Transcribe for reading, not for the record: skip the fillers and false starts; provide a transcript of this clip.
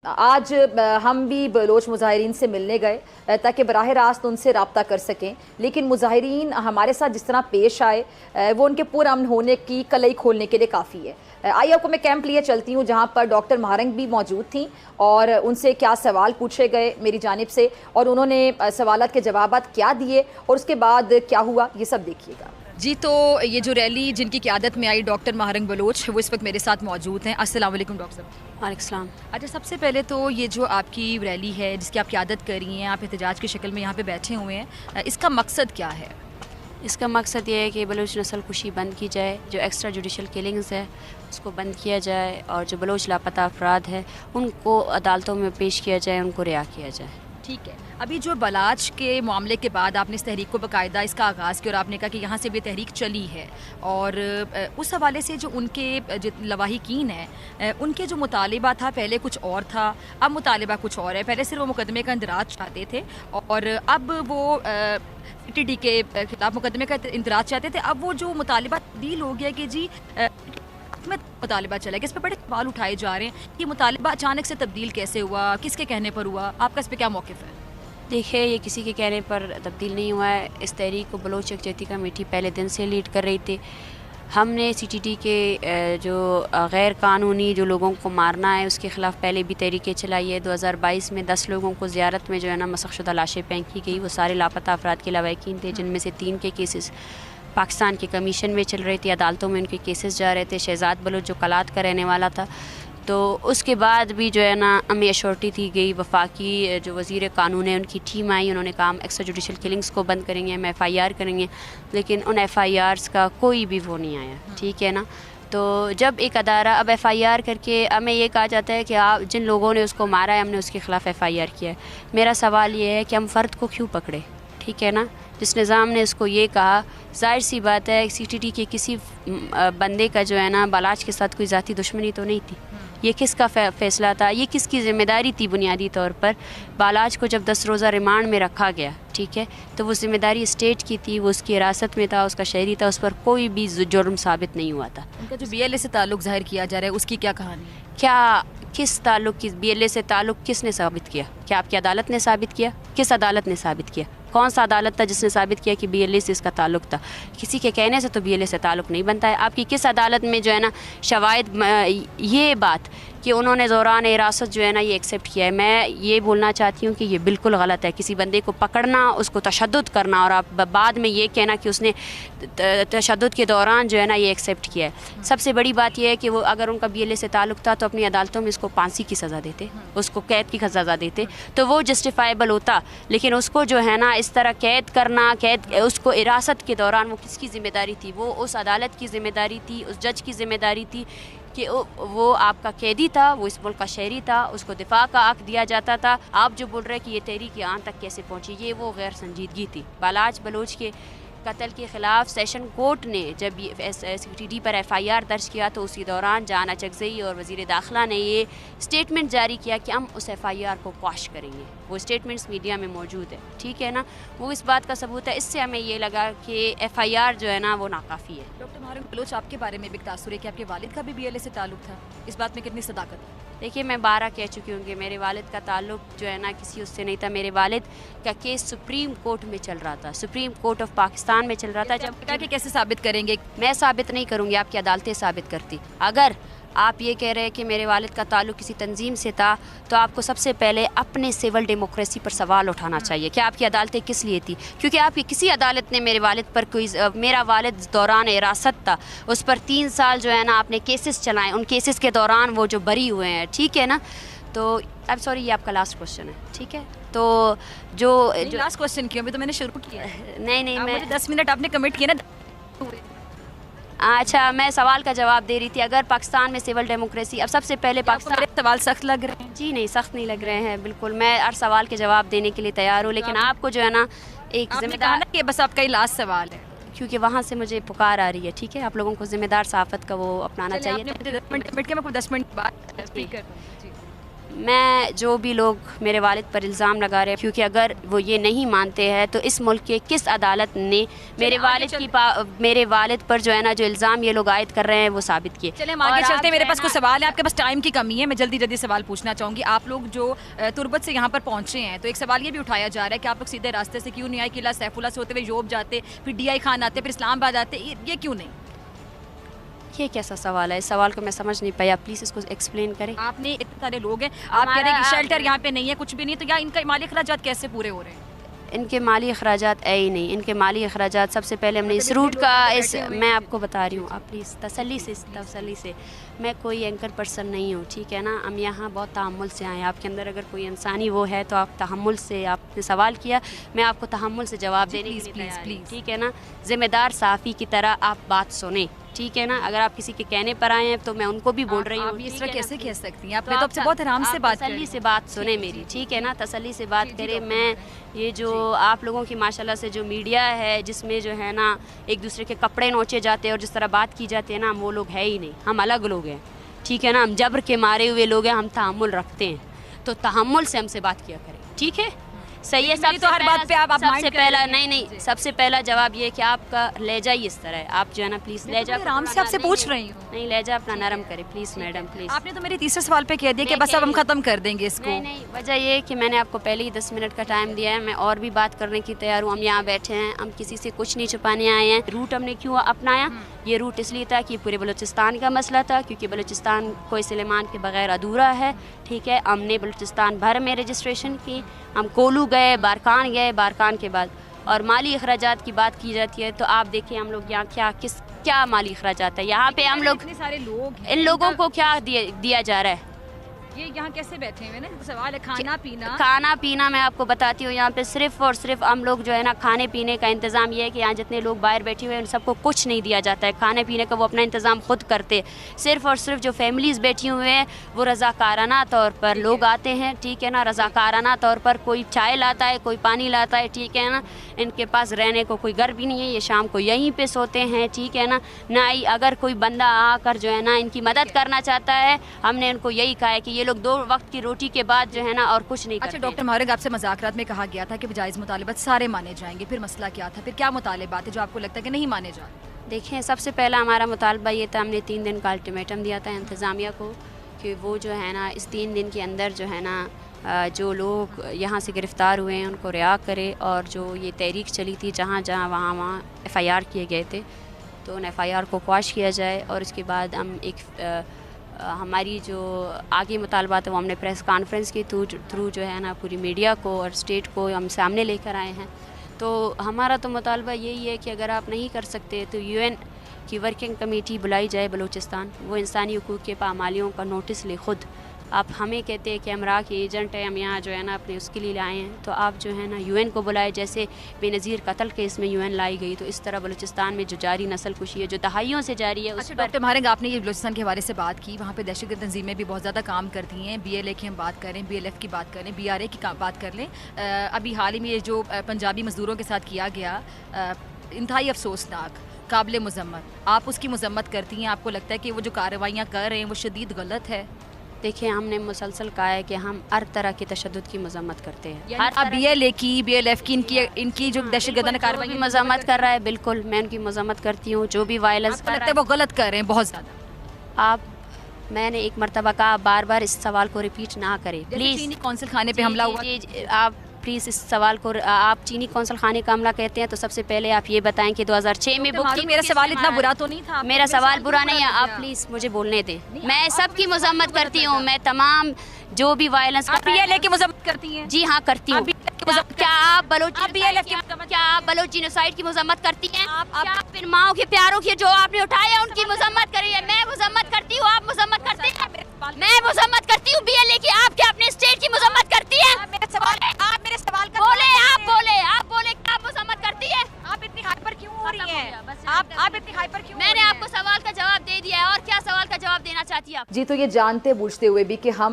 آج ہم بھی بلوچ مظاہرین سے ملنے گئے تاکہ براہ راست ان سے رابطہ کر سکیں، لیکن مظاہرین ہمارے ساتھ جس طرح پیش آئے وہ ان کے پرامن ہونے کی کلئی کھولنے کے لیے کافی ہے۔ آئیے آپ کو میں کیمپ لیے چلتی ہوں جہاں پر ڈاکٹر مہارنگ بھی موجود تھیں اور ان سے کیا سوال پوچھے گئے میری جانب سے اور انہوں نے سوالات کے جوابات کیا دیے اور اس کے بعد کیا ہوا، یہ سب دیکھیے گا۔ جی تو یہ جو ریلی جن کی قیادت میں آئی ڈاکٹر مہارنگ بلوچ، وہ اس وقت میرے ساتھ موجود ہیں۔ السلام علیکم ڈاکٹر صاحب۔ وعلیکم السلام۔ اچھا، سب سے پہلے تو یہ جو آپ کی ریلی ہے جس کی آپ قیادت کر رہی ہیں، آپ احتجاج کی شکل میں یہاں پہ بیٹھے ہوئے ہیں، اس کا مقصد کیا ہے؟ اس کا مقصد یہ ہے کہ بلوچ نسل کشی بند کی جائے، جو ایکسٹرا جوڈیشل کلنگز ہے اس کو بند کیا جائے، اور جو بلوچ لاپتہ افراد ہیں ان کو عدالتوں میں پیش کیا جائے، ان کو رہا کیا جائے۔ ٹھیک ہے، ابھی جو بلاچ کے معاملے کے بعد آپ نے اس تحریک کو باقاعدہ اس کا آغاز کیا اور آپ نے کہا کہ یہاں سے بھی تحریک چلی ہے، اور اس حوالے سے جو ان کے لواحقین ہیں ان کے جو مطالبہ تھا پہلے کچھ اور تھا، اب مطالبہ کچھ اور ہے۔ پہلے صرف وہ مقدمے کا اندراج چاہتے تھے اور اب وہ ٹی ڈی کے خلاف مقدمے کا اندراج چاہتے تھے، اب وہ جو مطالبہ تبدیل ہو گیا کہ جی میں مطالبہ چلا گیا۔ اس پہ بڑے سوال اٹھائے جا رہے ہیں کہ مطالبہ اچانک سے تبدیل کیسے ہوا، کس کے کہنے پر ہوا، آپ کا اس پہ کیا موقف ہے؟ دیکھیں، یہ کسی کے کہنے پر تبدیل نہیں ہوا ہے۔ اس تحریک کو بلوچ یکجہتی کمیٹی پہلے دن سے لیڈ کر رہی تھی۔ ہم نے سی ٹی ٹی کے جو غیر قانونی جو لوگوں کو مارنا ہے اس کے خلاف پہلے بھی تحریکیں چلائی ہے۔ 2022 میں 10 لوگوں کو زیارت میں جو ہے نا مسخ شدہ لاشیں پھینکی گئی، وہ سارے لاپتہ افراد کے لواحقین تھے، جن میں سے 3 کے کیسز پاکستان کے کمیشن میں چل رہے تھے، عدالتوں میں ان کے کیسز جا رہے تھے۔ شہزاد بلوچ جو کلات کا رہنے والا تھا، تو اس کے بعد بھی جو ہے نا ہمیں ایشورٹی دی گئی، وفاقی جو وزیر قانون ہے ان کی ٹیم آئی، انہوں نے کہا ہم ایکسٹرا جوڈیشل کلنگز کو بند کریں گے، ہم ایف آئی آر کریں گے، لیکن ان ایف آئی آرز کا کوئی بھی وہ نہیں آیا، ٹھیک ہے نا۔ تو جب ایک ادارہ اب ایف آئی آر کر کے ہمیں یہ کہا جاتا ہے کہ آپ جن لوگوں نے اس کو مارا ہے ہم نے اس کے خلاف ایف آئی آر کیا ہے، میرا سوال یہ ہے کہ ہم فرد کو کیوں پکڑے، ٹھیک ہے نا۔ جس نظام نے اس کو یہ کہا، ظاہر سی بات ہے سی ٹی ٹی کے کسی بندے کا جو ہے نا بلاچ کے ساتھ کوئی ذاتی دشمنی تو نہیں تھی، یہ کس کا فیصلہ تھا، یہ کس کی ذمہ داری تھی؟ بنیادی طور پر بالاچ کو جب 10 روزہ ریمانڈ میں رکھا گیا، ٹھیک ہے، تو وہ ذمہ داری اسٹیٹ کی تھی، وہ اس کی حراست میں تھا، اس کا شہری تھا، اس پر کوئی بھی جرم ثابت نہیں ہوا تھا۔ ان کا جو بی ایل اے سے تعلق ظاہر کیا جا رہا ہے اس کی کیا کہانی ہے؟ کیا کس تعلق کی بی ایل اے سے تعلق کس نے ثابت کیا؟ کیا آپ کی عدالت نے ثابت کیا؟ کس عدالت نے ثابت کیا؟ کون سا عدالت تھا جس نے ثابت کیا کہ بی ایل اے سے اس کا تعلق تھا؟ کسی کے کہنے سے تو بی ایل اے سے تعلق نہیں بنتا ہے۔ آپ کی کس عدالت میں جو ہے نا شواہد یہ بات کہ انہوں نے دوران حراست جو ہے نا یہ ایکسیپٹ کیا ہے؟ میں یہ بولنا چاہتی ہوں کہ یہ بالکل غلط ہے۔ کسی بندے کو پکڑنا، اس کو تشدد کرنا اور آپ بعد میں یہ کہنا کہ اس نے تشدد کے دوران جو ہے نا یہ ایکسیپٹ کیا ہے۔ سب سے بڑی بات یہ ہے کہ وہ اگر ان کا بی ایل اے سے تعلق تھا تو اپنی عدالتوں میں اس کو پھانسی کی سزا دیتے، اس کو قید کی سزا دیتے، تو وہ جسٹیفائیبل ہوتا، لیکن اس کو جو ہے نا اس طرح قید کرنا، اس کو حراست کے دوران وہ کس کی ذمہ داری تھی؟ وہ اس عدالت کی ذمہ داری تھی، اس جج کی ذمہ داری تھی کہ وہ آپ کا قیدی تھا، وہ اس ملک کا شہری تھا، اس کو دفاع کا حق دیا جاتا تھا۔ آپ جو بول رہے ہیں کہ یہ تحریک یہاں تک کیسے پہنچی، یہ وہ غیر سنجیدگی تھی۔ بالاچ بلوچ کے قتل کے خلاف سیشن کورٹ نے جب سی ٹی ڈی پر ایف آئی آر درج کیا تو اسی دوران جان اچکزئی اور وزیر داخلہ نے یہ اسٹیٹمنٹ جاری کیا کہ ہم اس ایف آئی آر کو قواش کریں گے۔ وہ اسٹیٹمنٹس میڈیا میں موجود ہے، ٹھیک ہے نا، وہ اس بات کا ثبوت ہے۔ اس سے ہمیں یہ لگا کہ ایف آئی آر جو ہے نا وہ ناکافی ہے۔ ڈاکٹر مہارنگ بلوچ، آپ کے بارے میں بھی ایک تاثر ہے کہ آپ کے والد کا بھی بی ایل اے سے تعلق تھا، اس بات میں کتنی صداقت ہے؟ دیکھیے، میں 12 کہہ چکی ہوں کہ میرے والد کا تعلق جو ہے نا کسی اس سے نہیں تھا۔ میرے والد کا کیس سپریم کورٹ میں چل رہا تھا، سپریم کورٹ آف پاکستان میں چل رہا تھا۔ جب کہ کیسے ثابت کریں گے؟ میں ثابت نہیں کروں گی، آپ کی عدالتیں ثابت کرتی۔ اگر آپ یہ کہہ رہے ہیں کہ میرے والد کا تعلق کسی تنظیم سے تھا تو آپ کو سب سے پہلے اپنے سول ڈیموکریسی پر سوال اٹھانا چاہیے کہ آپ کی عدالتیں کس لیے تھی، کیونکہ آپ کی کسی عدالت نے میرے والد پر کوئی، میرا والد دوران حراست تھا، اس پر 3 سال جو ہے نا آپ نے کیسز چلائے، ان کیسز کے دوران وہ جو بری ہوئے ہیں، ٹھیک ہے نا۔ تو اب سوری، یہ آپ کا لاسٹ کوشچن ہے، ٹھیک ہے؟ تو جو لاسٹ کوشچن کیوں؟ ابھی تو میں نے شروع کیا ہے۔ نہیں میں 10 منٹ آپ نے کمٹ کیا نا۔ اچھا، میں سوال کا جواب دے رہی تھی۔ اگر پاکستان میں سول ڈیموکریسی، اب سب سے پہلے پاکستان، سوال سخت لگ رہے ہیں؟ جی نہیں، سخت نہیں لگ رہے ہیں، بالکل میں ہر سوال کے جواب دینے کے لیے تیار ہوں، لیکن آپ کو جو ہے نا ایک ذمہ دار، کہ بس آپ کا ہی لاسٹ سوال ہے کیونکہ وہاں سے مجھے پکار آ رہی ہے، ٹھیک ہے، آپ لوگوں کو ذمہ دار صحافت کا وہ اپنانا چاہیے۔ 10 منٹ بعد میں جو بھی لوگ میرے والد پر الزام لگا رہے ہیں، کیونکہ اگر وہ یہ نہیں مانتے ہیں تو اس ملک کے کس عدالت نے میرے والد پر جو ہے نا جو الزام یہ لوگ عائد کر رہے ہیں وہ ثابت کیے. چلیں ہم آگے چلتے ہیں. میرے پاس کچھ سوال ہے، آپ کے پاس ٹائم کی کمی ہے، میں جلدی جلدی سوال پوچھنا چاہوں گی. آپ لوگ جو تربت سے یہاں پر پہنچے ہیں تو ایک سوال یہ بھی اٹھایا جا رہا ہے کہ آپ لوگ سیدھے راستے سے کیوں نہیں آئے؟ قلعہ سیف اللہ سے ہوتے ہوئے یوب جاتے، پھر ڈی آئی خان آتے، پھر اسلام آباد آتے، یہ کیوں نہیں؟ یہ کیسا سوال ہے؟ اس سوال کو میں سمجھ نہیں پایا، پلیز اس کو ایکسپلین کریں. آپ نے اتنے سارے لوگ ہیں، آپ کہہ رہے ہیں کہ شیلٹر یہاں پہ نہیں ہے، کچھ بھی نہیں، تو یا ان کا مالی اخراجات کیسے پورے ہو رہے ہیں؟ ان کے مالی اخراجات ہے ہی نہیں. ان کے مالی اخراجات سب سے پہلے ہم نے اس روٹ کا میں آپ کو بتا رہی ہوں، آپ پلیز تسلی سے میں کوئی اینکر پرسن نہیں ہوں، ٹھیک ہے نا. ہم یہاں بہت تحمل سے آئے ہیں. آپ کے اندر اگر کوئی انسانی وہ ہے تو آپ تحمل سے، آپ نے سوال کیا، میں آپ کو تحمل سے جواب دینے کے لیے تیار ہوں، ٹھیک ہے نا. ذمہ دار صحافی کی طرح آپ بات سنیں، ٹھیک ہے نا. اگر آپ کسی کے کہنے پر آئے ہیں تو میں ان کو بھی بول رہی ہوں. آپ اس طرح کیسے کہہ سکتی ہیں؟ آپ نے تو اب سے بہت آرام سے بات تسلی سے بات سنیں میری، ٹھیک ہے نا. تسلی سے بات کریں. میں یہ جو آپ لوگوں کی ماشاءاللہ سے جو میڈیا ہے جس میں جو ہے نا ایک دوسرے کے کپڑے نوچے جاتے ہیں اور جس طرح بات کی جاتی ہے نا، ہم وہ لوگ ہے ہی نہیں. ہم الگ لوگ ہیں، ٹھیک ہے نا. ہم جبر کے مارے ہوئے لوگ ہیں. ہم تحمل رکھتے ہیں، تو تحمل سے ہم سے بات کیا کریں، ٹھیک ہے. صحیح ہے. سب سے پہلا نہیں سب سے پہلا جواب یہ کہ آپ کا لہجہ ہی اس طرح ہے. آپ جو ہے نا پلیز لہجہ آرام سے آپ سے پوچھ رہی ہوں. نہیں لہجہ اپنا نرم کرے پلیز میڈم، پلیز. آپ نے تو میرے تیسرے سوال پہ کہہ دیا کہ بس اب ہم ختم کر دیں گے اس کو. نہیں، وجہ یہ کہ میں نے آپ کو پہلے ہی 10 منٹ کا ٹائم دیا ہے. میں اور بھی بات کرنے کی تیار ہوں. ہم یہاں بیٹھے ہیں، ہم کسی سے کچھ نہیں چھپانے آئے ہیں. روٹ ہم نے کیوں اپنایا؟ یہ روٹ اس لیے تھا کہ پورے بلوچستان کا مسئلہ تھا، کیونکہ بلوچستان کوئی سلیمان کے بغیر ادھورا ہے، ٹھیک ہے. ہم نے بلوچستان بھر میں رجسٹریشن کی. ہم کولو گئے، بارکان گئے، بارکان کے بعد اور مالی اخراجات کی بات کی جاتی ہے تو آپ دیکھیں ہم لوگ یہاں کیا مالی اخراجات ہے یہاں پہ. ہم لوگ سارے لوگ ان لوگوں کو کیا دیا جا رہا ہے؟ یہ یہاں کیسے بیٹھے ہوئے نا؟ سوال ہے کھانا پینا. میں آپ کو بتاتی ہوں، یہاں پہ صرف اور صرف ہم لوگ جو ہے نا کھانے پینے کا انتظام یہ ہے کہ یہاں جتنے لوگ باہر بیٹھے ہوئے ہیں ان سب کو کچھ نہیں دیا جاتا ہے. کھانے پینے کا وہ اپنا انتظام خود کرتے. صرف اور صرف جو فیملیز بیٹھی ہوئے ہیں وہ رضاکارانہ طور پر لوگ آتے ہیں، ٹھیک ہے نا. رضاکارانہ طور پر کوئی چائے لاتا ہے، کوئی پانی لاتا ہے، ٹھیک ہے نا. ان کے پاس رہنے کو کوئی گھر بھی نہیں ہے، یہ شام کو یہیں پہ سوتے ہیں، ٹھیک ہے نا. نہ ہی اگر کوئی بندہ آ کر جو ہے نا ان کی مدد کرنا چاہتا ہے، ہم نے ان کو یہی کہا ہے کہ یہ لوگ 2 وقت کی روٹی کے بعد جو ہے نا اور کچھ نہیں کرتے. اچھا ڈاکٹر مہرنگ، آپ سے مذاکرات میں کہا گیا تھا کہ جائز مطالبات سارے مانے جائیں گے، پھر مسئلہ کیا تھا؟ پھر کیا مطالبات ہے جو آپ کو لگتا ہے کہ نہیں مانے جائیں؟ دیکھیں، سب سے پہلا ہمارا مطالبہ یہ تھا، ہم نے 3 دن کا الٹیمیٹم دیا تھا انتظامیہ کو کہ وہ جو ہے نا اس 3 دن کے اندر جو ہے نا جو لوگ یہاں سے گرفتار ہوئے ہیں ان کو رہا کرے، اور جو یہ تحریک چلی تھی جہاں وہاں FIR کیے گئے تھے تو ان FIR کو خواش کیا جائے. اور اس کے بعد ہم ہماری جو آگے مطالبات ہیں وہ ہم نے پریس کانفرنس کے تھرو جو ہے نا پوری میڈیا کو اور اسٹیٹ کو ہم سامنے لے کر آئے ہیں. تو ہمارا تو مطالبہ یہی ہے کہ اگر آپ نہیں کر سکتے تو UN کی ورکنگ کمیٹی بلائی جائے بلوچستان، وہ انسانی حقوق کے پامالیوں کا نوٹس لے خود. آپ ہمیں کہتے ہیں کہ ہم راہ کے ایجنٹ ہیں، ہم یہاں جو ہے نا اپنے اس کے لیے لائے ہیں، تو آپ جو ہے نا UN کو بلائے. جیسے بے نظیر قتل کیس میں UN لائی گئی، تو اس طرح بلوچستان میں جو جاری نسل کشی ہے جو دہائیوں سے جاری ہے اس پر. ڈاکٹر مہرنگ، آپ نے یہ بلوچستان کے حوالے سے بات کی، وہاں پہ دہشت گرد تنظیمیں بھی بہت زیادہ کام کرتی ہیں. BLA کی ہم بات کریں، BLF کی بات کریں، BRA کی بات کر لیں. ابھی حال ہی میں یہ جو پنجابی مزدوروں کے ساتھ کیا گیا انتہائی افسوسناک، قابل مذمت، آپ اس کی مذمت کرتی ہیں؟ آپ کو لگتا ہے کہ وہ جو کارروائیاں کر رہے ہیں وہ شدید غلط ہے؟ دیکھیں، ہم نے مسلسل کہا ہے کہ ہم ہر طرح کے تشدد کی مذمت کرتے ہیں. BLA کی، BLF کی، ان کی جو دہشت گردانہ کارروائی مذمت کر رہا ہے، بالکل میں ان کی مذمت کرتی ہوں. جو بھی وائلنس لگتا ہے وہ غلط کر رہے ہیں بہت زیادہ. میں نے ایک مرتبہ کہا، بار بار اس سوال کو ریپیٹ نہ کریں پلیز. چینی قونصل خانے پہ حملہ ہوا، آپ پلیز اس سوال کو، آپ چینی قونصل خانے کا حملہ کہتے ہیں تو سب سے پہلے آپ یہ بتائیں کہ 2006 میں میرا سوال اتنا برا تو نہیں تھا. میرا سوال برا نہیں ہے، آپ پلیز مجھے بولنے دیں. میں سب کی مذمت کرتی ہوں، میں تمام جو بھی وائلنس. آپ BLA کی مذمت کرتی ہیں؟ جی ہاں کرتی ہوں. کیا آپ بلوچ جینوسائیڈ کی مذمت کرتی ہیں؟ کیا آپ ان ماؤں کے پیاروں کی جو آپ نے اٹھائے ہیں ان کی مذمت کری ہے؟ میں مذمت کرتی ہوں، آپ مذمت کرتے ہیں؟ میں مذمت کرتی ہوں BLA کی، آپ کیا اپنے اسٹیٹ کی مذمت کرتی ہیں؟ آپ میرے سوال کا آپ بولے کیا آپ مذمت کرتی ہیں؟ آپ اتنی ہائپر کیوں ہو رہی ہیں؟ آپ اتنی ہائپر کیوں؟ میں نے آپ کو سوال کا جواب دے دیا ہے، اور کیا سوال کا جواب دینا چاہتی ہیں آپ؟ جی، تو یہ جانتے بوجھتے ہوئے بھی کہ ہم